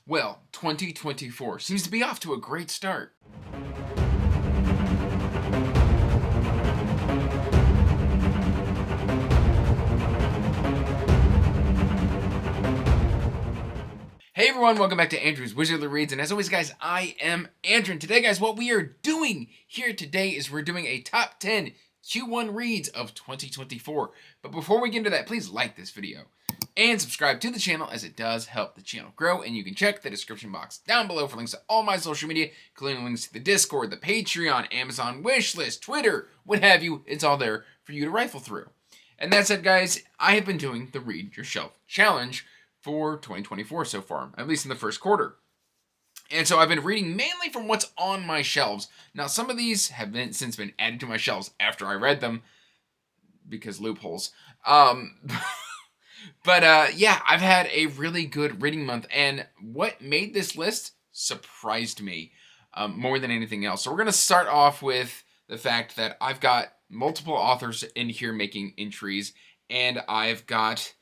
Well, 2024 seems to be off to a great start. Hey everyone, welcome back to Andrew's Wizardly Reads, and as always guys, I am Andrew, and today guys, what we are doing here today is we're doing a top 10 Q1 reads of 2024. But before we get into that, please like this video and subscribe to the channel as it does help the channel grow, and you can check the description box down below for links to all my social media, including links to the Discord, the Patreon, Amazon wishlist, Twitter, what have you. It's all there for you to rifle through. And that said guys, I have been doing the Read Your Shelf Challenge for 2024 so far, at least in the first quarter. And so I've been reading mainly from what's on my shelves. Now, some of these have since been added to my shelves after I read them, because loopholes. But yeah, I've had a really good reading month, and what made this list surprised me more than anything else. So we're going to start off with the fact that I've got multiple authors in here making entries, and I've got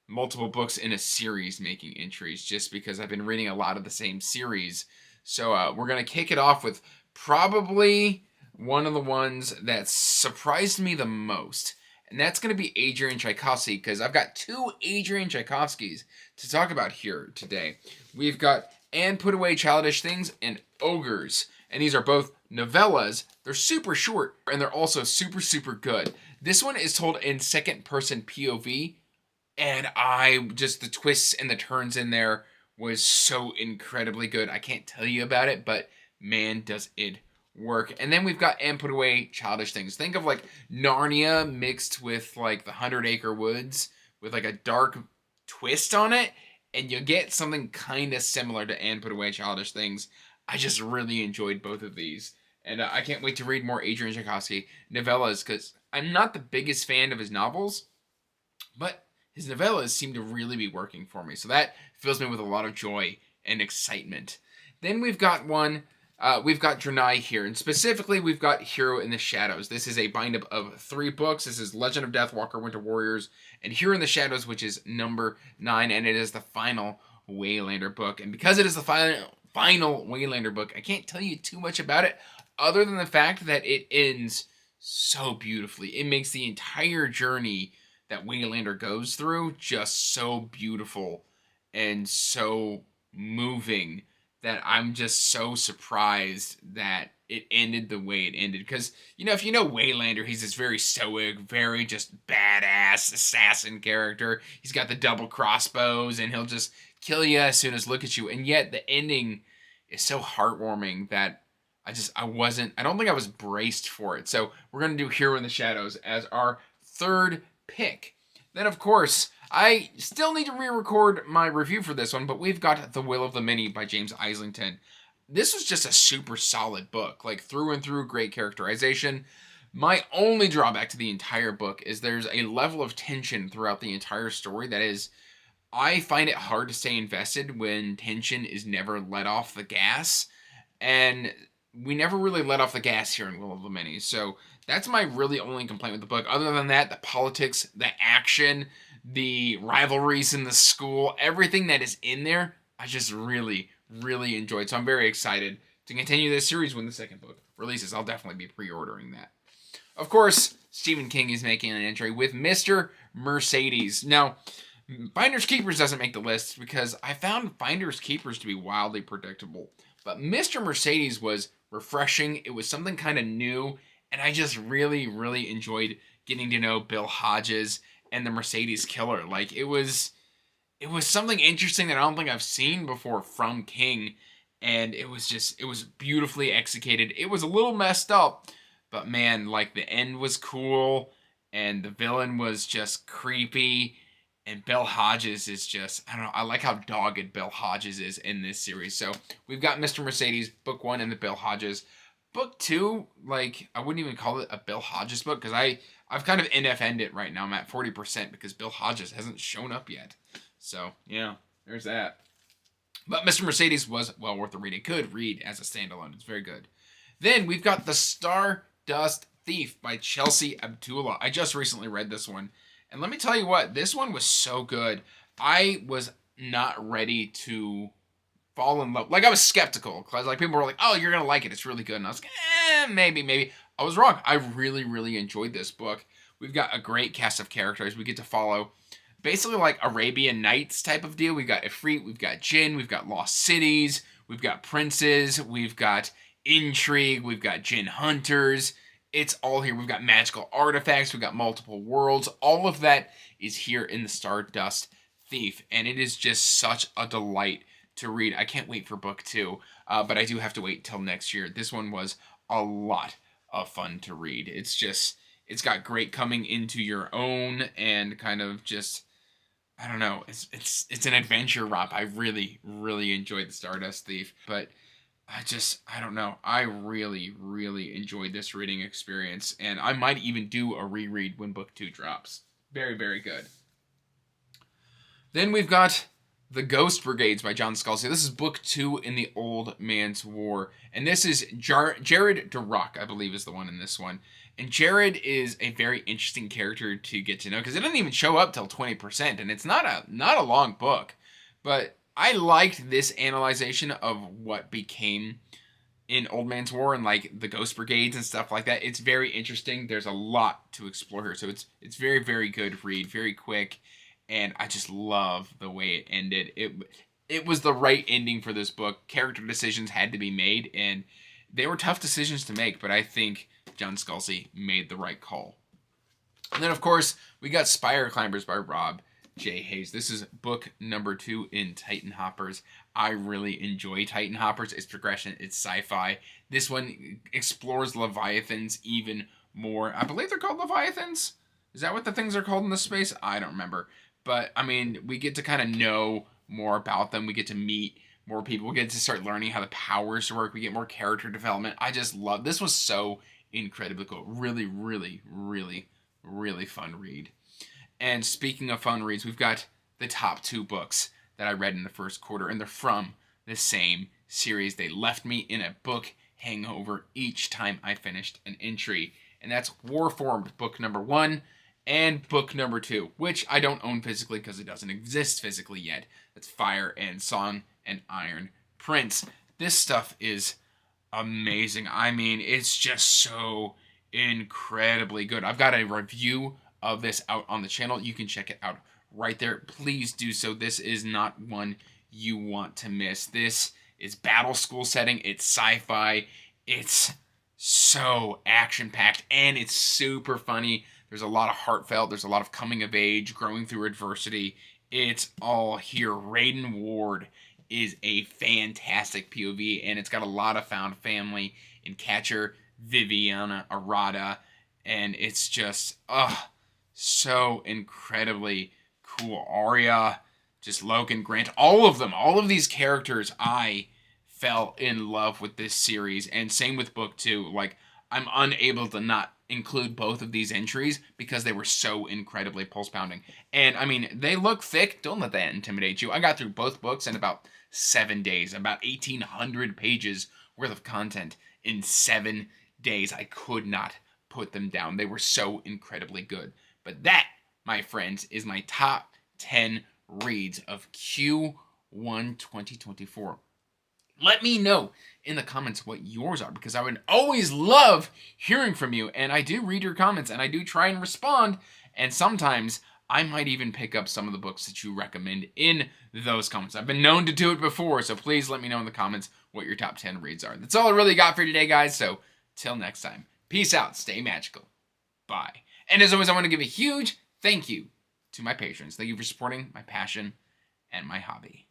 multiple books in a series making entries, just because I've been reading a lot of the same series. So we're going to kick it off with probably one of the ones that surprised me the most, and that's going to be Adrian Tchaikovsky, because I've got two Adrian Tchaikovskys to talk about here today. We've got And Put Away Childish Things and Ogres, and these are both novellas. They're super short, and they're also super good. This one is told in second person POV, and the twists and the turns in there was so incredibly good. I can't tell you about it, but man, does it work. And then we've got And Put Away Childish Things. Think of like Narnia mixed with like the 100 Acre Woods with like a dark twist on it, and you get something kind of similar to And Put Away Childish Things. I just really enjoyed both of these, and I can't wait to read more Adrian Tchaikovsky novellas, because I'm not the biggest fan of his novels, but his novellas seem to really be working for me. So that fills me with a lot of joy and excitement. Then we've got we've got Drenai here, and specifically we've got Hero in the Shadows. This is a bind-up of 3 books. This is Legend of Deathwalker, Winter Warriors, and Hero in the Shadows, which is number 9, and it is the final Waylander book. And because it is the final Waylander book, I can't tell you too much about it, other than the fact that it ends so beautifully. It makes the entire journey that Waylander goes through just so beautiful and so moving that I'm just so surprised that it ended the way it ended. Because, you know, if you know Waylander, he's this very stoic, very just badass assassin character. He's got the double crossbows, and he'll just kill you as soon as look at you. And yet the ending is so heartwarming that I don't think I was braced for it. So we're going to do Hero in the Shadows as our third pick. Then, of course, I still need to re-record my review for this one, but we've got The Will of the Many by James Islington. This was just a super solid book, like through and through, great characterization. My only drawback to the entire book is there's a level of tension throughout the entire story that is, I find it hard to stay invested when tension is never let off the gas, and we never really let off the gas here in Will of the Many, so that's my really only complaint with the book. Other than that, the politics, the action, the rivalries in the school, everything that is in there, I just really enjoyed. So I'm very excited to continue this series when the second book releases. I'll definitely be pre-ordering that. Of course, Stephen King is making an entry with Mr. Mercedes. Now, Finders Keepers doesn't make the list because I found Finders Keepers to be wildly predictable. But Mr. Mercedes was refreshing. It was something kind of new, and I just really enjoyed getting to know Bill Hodges and the Mercedes Killer. Like, it was something interesting that I don't think I've seen before from King, and it was beautifully executed. It was a little messed up, but man, like, the end was cool, and the villain was just creepy, and Bill Hodges is just, I don't know, I like how dogged Bill Hodges is in this series. So we've got Mr. Mercedes, book 1, and the Bill Hodges. Book 2, like, I wouldn't even call it a Bill Hodges book, because I've kind of NFN'd it right now. I'm at 40% because Bill Hodges hasn't shown up yet. So, yeah, there's that. But Mr. Mercedes was well worth a read. It could read as a standalone. It's very good. Then we've got The Stardust Thief by Chelsea Abdullah. I just recently read this one, and let me tell you what, this one was so good. I was not ready to fall in love. Like, I was skeptical because like people were like, "Oh, you're gonna like it. It's really good." And I was like, maybe. I was wrong. I really, really enjoyed this book. We've got a great cast of characters. We get to follow basically like Arabian Nights type of deal. We've got Ifrit, we've got Jinn, we've got lost cities, we've got princes, we've got intrigue, we've got Jinn hunters. It's all here. We've got magical artifacts, we've got multiple worlds. All of that is here in the Stardust Thief, and it is just such a delight to read. I can't wait for book 2, but I do have to wait till next year. This one was a lot of fun to read. It's got great coming into your own and kind of just, I don't know. It's an adventure romp. I really, really enjoyed the Stardust Thief, but I don't know. I really, really enjoyed this reading experience, and I might even do a reread when book 2 drops. Very, very good. Then we've got The Ghost Brigades by John Scalzi. This is book 2 in the Old Man's War, and this is Jared Durock, I believe, is the one in this one. And Jared is a very interesting character to get to know because it doesn't even show up till 20%, and it's not a long book. But I liked this analyzation of what became in Old Man's War and like the Ghost Brigades and stuff like that. It's very interesting. There's a lot to explore here, so it's very, very good read, very quick, and I just love the way it ended. It was the right ending for this book. Character decisions had to be made, and they were tough decisions to make, but I think John Scalzi made the right call. And then, of course, we got Spire Climbers by Rob J. Hayes. This is book number 2 in Titan Hoppers. I really enjoy Titan Hoppers. It's progression. It's sci-fi. This one explores Leviathans even more. I believe they're called Leviathans. Is that what the things are called in this space? I don't remember. But, I mean, we get to kind of know more about them. We get to meet more people. We get to start learning how the powers work. We get more character development. I just love this. Was so incredibly cool. Really, really, really, really fun read. And speaking of fun reads, we've got the top 2 books that I read in the first quarter, and they're from the same series. They left me in a book hangover each time I finished an entry, and that's Warformed book number 1 and book number 2, which I don't own physically because it doesn't exist physically yet. That's Fire and Song and Iron Prince. This stuff is amazing. I mean, it's just so incredibly good. I've got a review of this out on the channel. You can check it out right there. Please do so. This is not one you want to miss. This is battle school setting. It's sci-fi. It's so action-packed, and it's super funny. There's a lot of heartfelt. There's a lot of coming of age, growing through adversity. It's all here. Raiden Ward is a fantastic POV, and it's got a lot of found family in Catcher, Viviana, Arata, and it's just, so incredibly cool. Arya, just Logan, Grant, all of them, all of these characters, I fell in love with this series, and same with book 2. Like, I'm unable to not include both of these entries because they were so incredibly pulse-pounding. And, I mean, they look thick. Don't let that intimidate you. I got through both books in about 7 days, about 1,800 pages worth of content in 7 days. I could not put them down. They were so incredibly good. But that, my friends, is my top 10 reads of Q1 2024. Let me know in the comments what yours are, because I would always love hearing from you. And I do read your comments, and I do try and respond. And sometimes I might even pick up some of the books that you recommend in those comments. I've been known to do it before, so please let me know in the comments what your top 10 reads are. That's all I really got for today, guys. So till next time, peace out, stay magical, bye. And as always, I want to give a huge thank you to my patrons. Thank you for supporting my passion and my hobby.